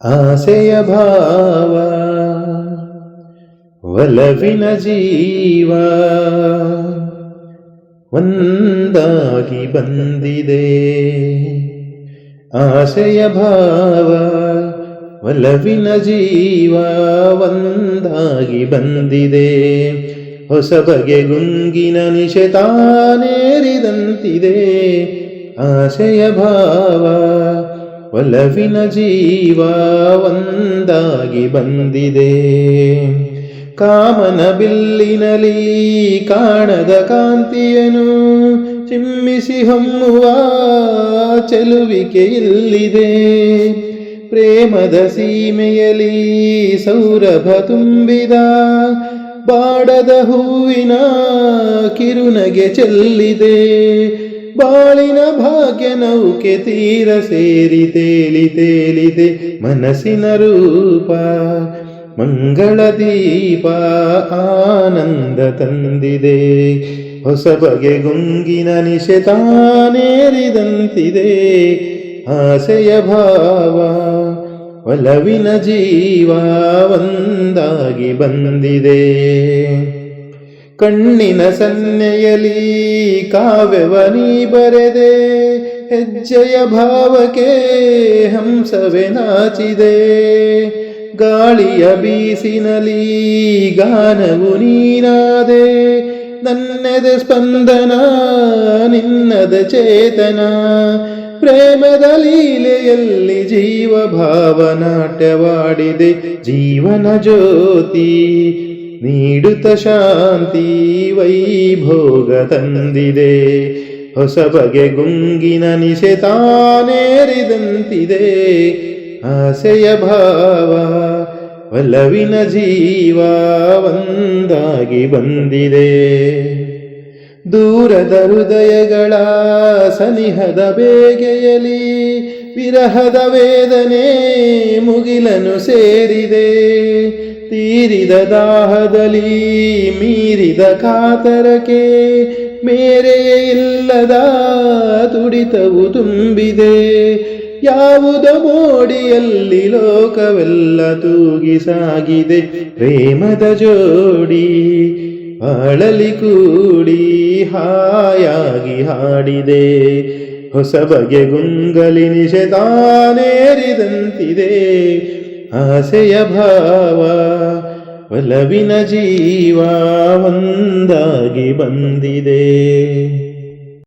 ಆಸೆಯ ಭಾವ ಒಲವಿನ ಜೀವ ಒಂದಾಗಿ ಬಂದಿದೆ. ಆಸೆಯ ಭಾವ ಒಲವಿನ ಜೀವ ಒಂದಾಗಿ ಬಂದಿದೆ. ಹೊಸ ಬಗೆ ಗುಂಗಿನ ನಿಶೆ ತಾನೇರಿದಂತಿದೆ. ಆಸೆಯ ಭಾವ ಒಲವಿನ ಜೀವ ಒಂದಾಗಿ ಬಂದಿದೆ. ಕಾಮನ ಬಿಲ್ಲಿನಲಿ ಕಾಣದ ಕಾಂತಿಯನು ಚಿಮ್ಮಿಸಿ ಹೊಮ್ಮುವ ಚೆಲುವಿಕೆ ಇಲ್ಲಿದೆ. ಪ್ರೇಮದ ಸೀಮೆಯಲಿ ಸೌರಭ ತುಂಬಿದ ಬಾಡದ ಹೂವಿನ ಕಿರುನಗೆ ಚೆಲ್ಲಿದೆ. ಬಾಳಿನ ಭಾಗ್ಯ ನೌಕೆ ತೀರ ಸೇರಿ ತೇಲಿ ತೇಲಿದೆ. ಮನಸ್ಸಿನ ರೂಪ ಮಂಗಳ ದೀಪ ಆನಂದ ತಂದಿದೆ. ಹೊಸ ಬಗೆ ಗುಂಗಿನ ನಿಶೆ ತಾನೇರಿದಂತಿದೆ. ಆಸೆಯ ಭಾವ ಒಲವಿನ ಜೀವ ಒಂದಾಗಿ ಬಂದಿದೆ. ಕಣ್ಣಿನ ಸನ್ನೆಯಲಿ ಕಾವ್ಯವನಿ ಬರೆದೆ. ಹೆಜ್ಜೆಯ ಭಾವಕ್ಕೆ ಹಂಸವೇ ನಾಚಿದೆ. ಗಾಳಿಯ ಬೀಸಿನಲಿ ಗಾನವು ನೀನಾದೆ. ನನ್ನದ ಸ್ಪಂದನ ನಿನ್ನದ ಚೇತನ. ಪ್ರೇಮದ ಲೀಲೆಯಲ್ಲಿ ಜೀವ ಭಾವನಾಟ್ಯವಾಡಿದೆ. ಜೀವನ ಜ್ಯೋತಿ ನೀಡುತ್ತ ಶಾಂತಿ ವೈಭೋಗ ತಂದಿದೆ. ಹೊಸ ಬಗೆ ಗುಂಗಿನ ನಿಶೆ ತಾನೇರಿದಂತಿದೆ. ಆಸೆಯ ಭಾವ ಒಲವಿನ ಜೀವ ಒಂದಾಗಿ ಬಂದಿದೆ. ದೂರದ ಹೃದಯಗಳ ಸನಿಹದ ಬೇಗೆಯಲಿ ವಿರಹದ ವೇದನೆ ಮುಗಿಲನು ಸೇರಿದೆ. ತೀರಿದ ದಾಹದಲ್ಲಿ ಮೀರಿದ ಕಾತರಕ್ಕೆ ಮೇರೆಯೇ ಇಲ್ಲದ ತುಡಿತವು ತುಂಬಿದೆ. ಯಾವುದ ಮೋಡಿಯಲ್ಲಿ ಲೋಕವೆಲ್ಲ ತೂಗಿ ಸಾಗಿದೆ. ಪ್ರೇಮದ ಜೋಡಿ ಬಾಳಲಿ ಕೂಡಿ ಹಾಯಾಗಿ ಹಾಡಿದೆ. ಹೊಸ ಬಗೆ ಗುಂಗಲಿ ನಿಶೆ ತಾನೇರಿದಂತಿದೆ. ಆಸೆಯ ಭಾವ ಒಲವಿನ ಜೀವ ಒಂದಾಗಿ ಬಂದಿದೆ.